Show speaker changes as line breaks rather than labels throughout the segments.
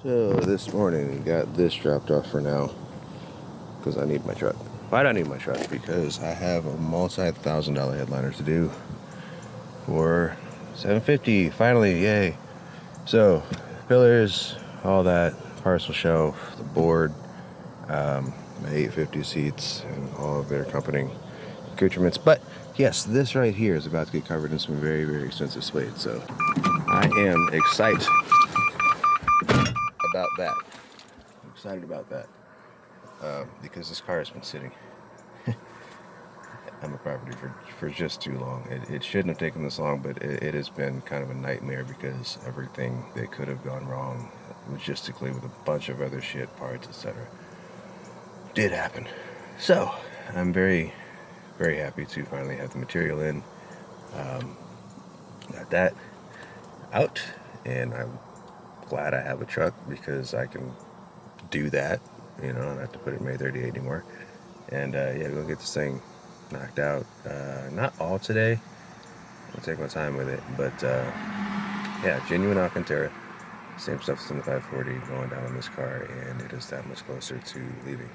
So this morning we got this dropped off for now because I need my truck. Why do I need my truck? Because I have a multi-$1,000 headliner to do for $750. Finally, yay! So pillars, all that, parcel shelf, the board, my 850 seats, and all of their accompanying accoutrements. But yes, this right here is about to get covered in some very, very expensive suede. So I am excited about that. I'm excited about that because this car has been sitting on the property for just too long. It shouldn't have taken this long, but it has been kind of a nightmare because everything that could have gone wrong logistically with a bunch of other shit, parts, etc. did happen. So I'm very, very happy to finally have the material in. Got that out, and I'm glad I have a truck because I can do that. You know, I don't have to put it in May 38 anymore. And yeah, we'll get this thing knocked out. Not all today. I'll take my time with it, but yeah, genuine Alcantara. Same stuff as in the 540 going down on this car, and it is that much closer to leaving.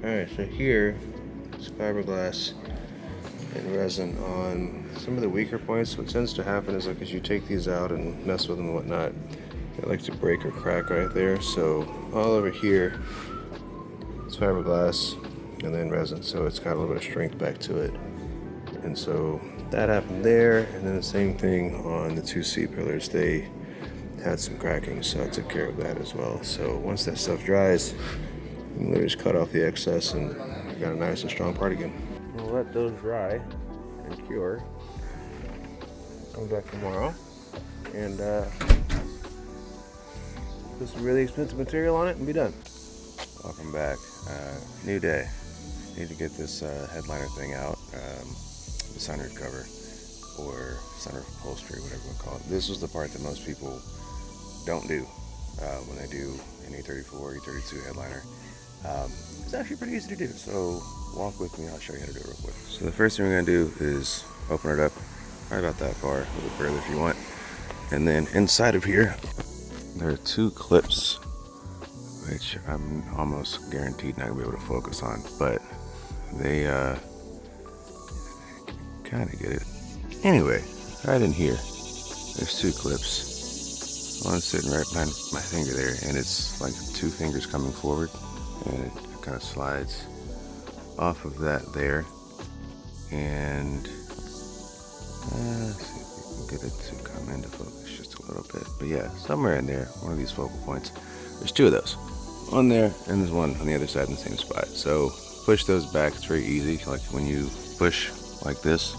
Alright, so here is fiberglass and resin on some of the weaker points. What tends to happen is, like, as you take these out and mess with them and whatnot, they like to break or crack right there. So all over here it's fiberglass and then resin, so it's got a little bit of strength back to it. And so that happened there, and then the same thing on the two seat pillars. They had some cracking, so I took care of that as well. So once that stuff dries, you can literally just cut off the excess and you got a nice and strong part again. We'll let those dry and cure. Come back tomorrow and put some really expensive material on it and be done. Welcome back. New day. Need to get this headliner thing out. The sunroof cover or sunroof upholstery, whatever you want to call it. This was the part that most people don't do when they do an E34, E32 headliner. It's actually pretty easy to do, so walk with me, I'll show you how to do it real quick. So the first thing we're going to do is open it up, probably about that far, a little bit further if you want. And then inside of here, there are two clips, which I'm almost guaranteed not going to be able to focus on, but they kind of get it. Anyway, right in here, there's two clips. One's sitting right behind my finger there, and it's like two fingers coming forward, and it kind of slides off of that there. And let's see if we can get it to come into focus just a little bit. But yeah, somewhere in there, one of these focal points, there's two of those. One there, and there's one on the other side in the same spot. So push those back, it's very easy. Like when you push like this,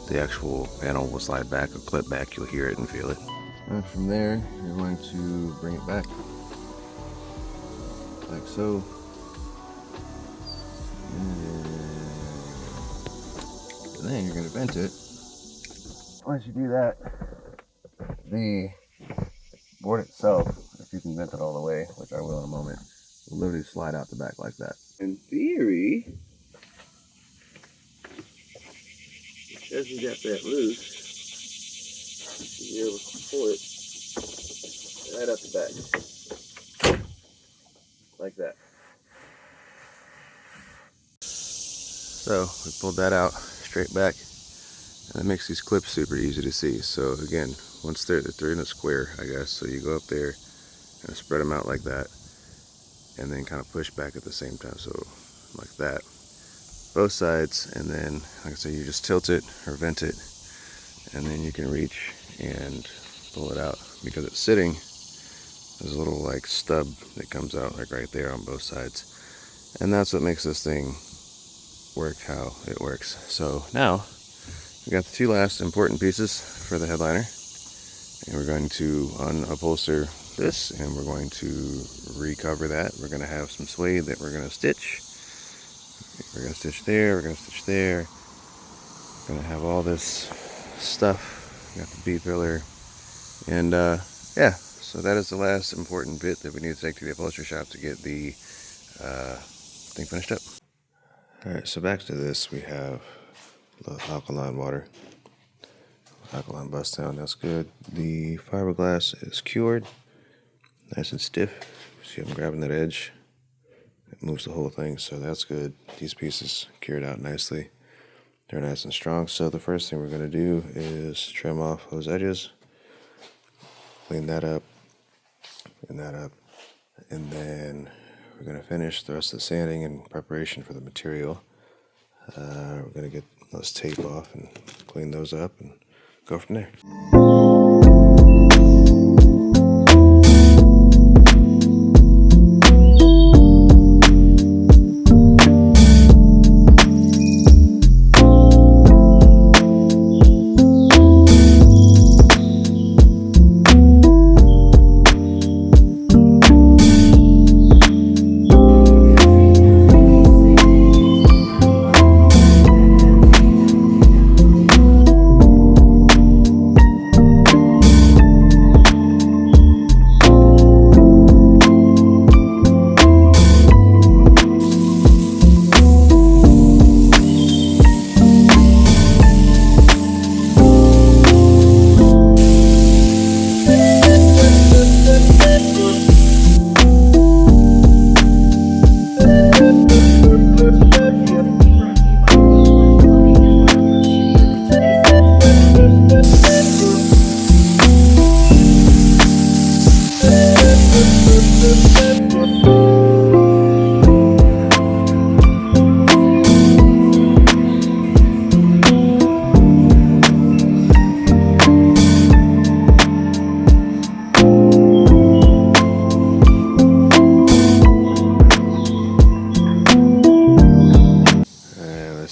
the actual panel will slide back or clip back, you'll hear it and feel it. And from there, you're going to bring it back, like so. And then you're going to vent it. Once you do that, the board itself, if you can vent it all the way, which I will in a moment, will literally slide out the back like that. In theory, as you get that loose, you'll be able to pull it right up the back, like that. So we pulled that out straight back, and it makes these clips super easy to see. So again, once they're in a square, I guess, so you go up there and spread them out like that, and then kind of push back at the same time, so like that, both sides. And then, like I said, you just tilt it or vent it, and then you can reach and pull it out. Because it's sitting, there's a little like stub that comes out like right there on both sides, and that's what makes this thing work how it works. So now we got the two last important pieces for the headliner, and we're going to unupholster this, and we're going to recover that. We're going to have some suede that we're going to stitch. We're going to stitch there, we're going to stitch there. We're going to have all this stuff. We got the B pillar, and yeah, So that is the last important bit that we need to take to the upholstery shop to get the thing finished up. Alright, so back to this, we have the alkaline water. Alkaline bust down, that's good. The fiberglass is cured, nice and stiff. See, I'm grabbing that edge. It moves the whole thing, so that's good. These pieces cured out nicely. They're nice and strong. So the first thing we're going to do is trim off those edges, clean that up, and then we're going to finish the rest of the sanding in preparation for the material. We're going to get those tape off and clean those up and go from there.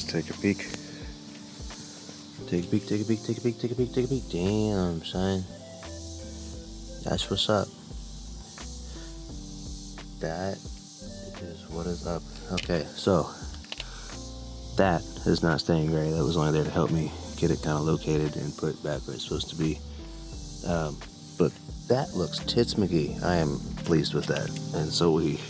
Take a peek.
Take a peek, take a peek, take a peek, take a peek, take a peek. Damn, son. That's what's up. That is what is up. Okay, so that is not staying gray. That was only there to help me get it kind of located and put back where it's supposed to be. But that looks tits McGee. I am pleased with that. And so we...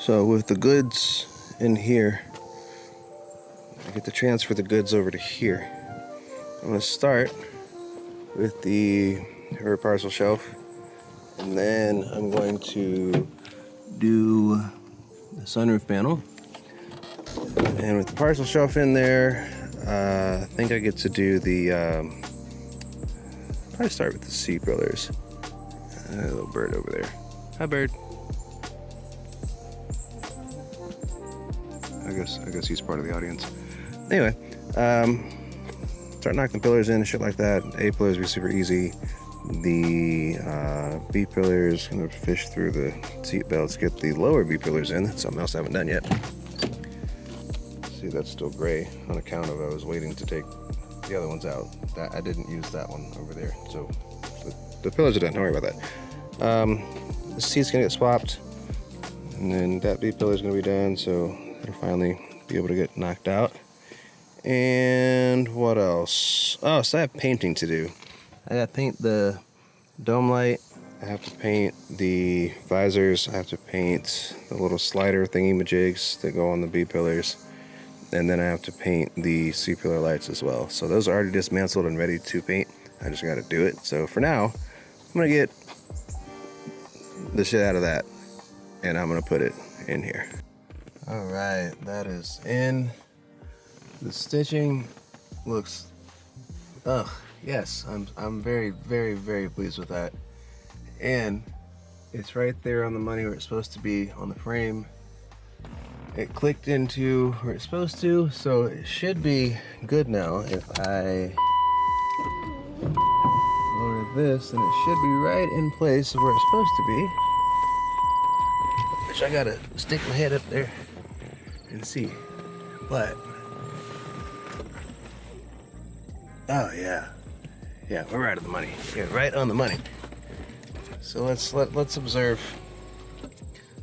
So with the goods in here, I get to transfer the goods over to here. I'm going to start with the or parcel shelf. And then I'm going to do the sunroof panel. And with the parcel shelf in there, I think I get to do the, probably start with the C-pillars. A little bird over there. Hi, bird. I guess he's part of the audience. Anyway, start knocking the pillars in and shit like that. A pillars be super easy. The B pillars, gonna fish through the seat belts, get the lower B pillars in. That's something else I haven't done yet. See, that's still gray on account of I was waiting to take the other ones out. I didn't use that one over there, so the pillars are done. Don't worry about that. The seat's gonna get swapped, and then that B pillar is gonna be done, so it'll finally be able to get knocked out. And what else? Oh, so I have painting to do. I gotta paint the dome light. I have to paint the visors. I have to paint the little slider thingy-majigs that go on the B pillars. And then I have to paint the C pillar lights as well. So those are already dismantled and ready to paint. I just gotta do it. So for now, I'm gonna get the shit out of that and I'm gonna put it in here. All right, that is in. The stitching looks, yes, I'm very, very, very pleased with that. And it's right there on the money where it's supposed to be on the frame. It clicked into where it's supposed to, so it should be good now. If I lower this, and it should be right in place where it's supposed to be. Which I gotta stick my head up there and see. But oh yeah, we're right on the money. Yeah, right on the money. So let's observe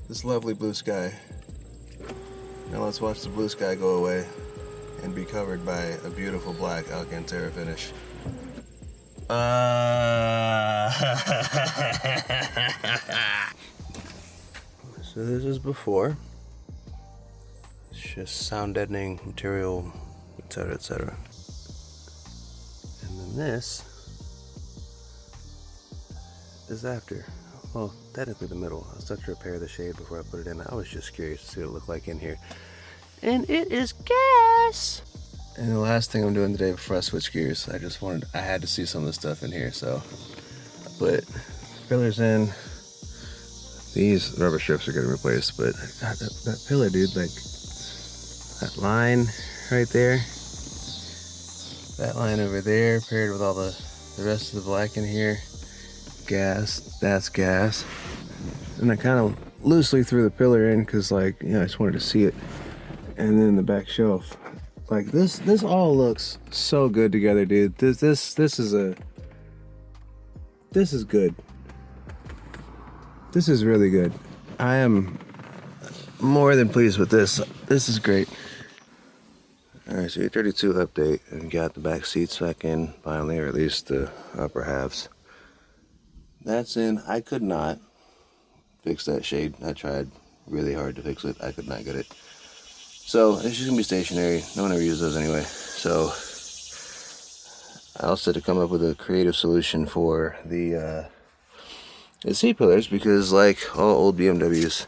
this lovely blue sky. Now let's watch the blue sky go away and be covered by a beautiful black Alcantara finish. So this is before. It's just sound deadening material, etc., etc. And then this is after. Well, technically the middle. I was supposed to repair the shade before I put it in. I was just curious to see what it looked like in here. And it is gas! And the last thing I'm doing today before I switch gears, I had to see some of the stuff in here, so I put pillars in. These rubber strips are getting replaced, but God, that pillar, dude, like that line right there, that line over there paired with all the rest of the black in here, gas, that's gas. And I kind of loosely threw the pillar in because, like, I just wanted to see it. And then the back shelf, like this all looks so good together, dude. This is good. This is really good. I am more than pleased with this. This is great. All right, so E32 update, and got the back seats back in finally, or at least the upper halves. That's in. I could not fix that shade. I tried really hard to fix it. I could not get it. So it's just gonna be stationary. No one ever uses those anyway. So I also had to come up with a creative solution for the seat pillars, because like all old BMWs,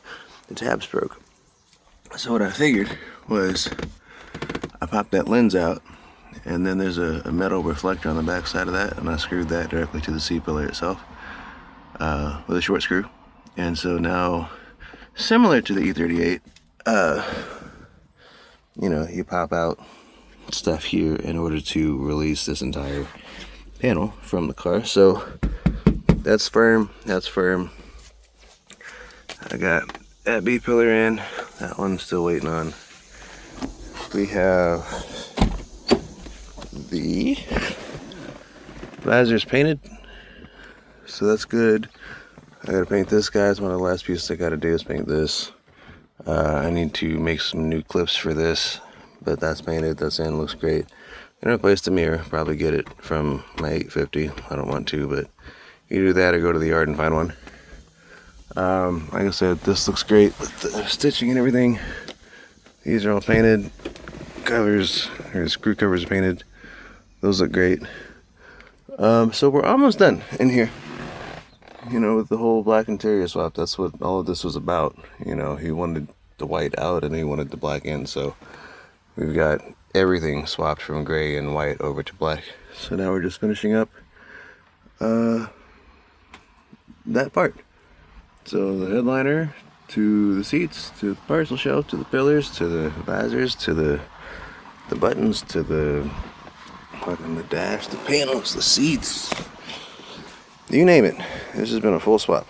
the tabs broke. So what I figured was I popped that lens out, and then there's a metal reflector on the back side of that, and I screwed that directly to the seat pillar itself with a short screw. And so now, similar to the E38, you pop out stuff here in order to release this entire panel from the car. So that's firm, that's firm. I got that B pillar in, that one's still waiting on. We have the visors painted, so that's good. I gotta paint this, guys. One of the last pieces I gotta do is paint this. I need to make some new clips for this, but that's painted, that's in, looks great. I'm gonna replace the mirror, probably get it from my 850. I don't want to, but you do that or go to the yard and find one. Like I said, this looks great with the stitching and everything. These are all painted. Covers, or screw covers are painted. Those look great. So we're almost done in here. You know, with the whole black interior swap, that's what all of this was about. You know, he wanted the white out and he wanted the black in, so we've got everything swapped from gray and white over to black. So now we're just finishing up that part. So the headliner, to the seats, to the parcel shelf, to the pillars, to the visors, to the buttons, to the dash, the panels, the seats. You name it. This has been a full swap.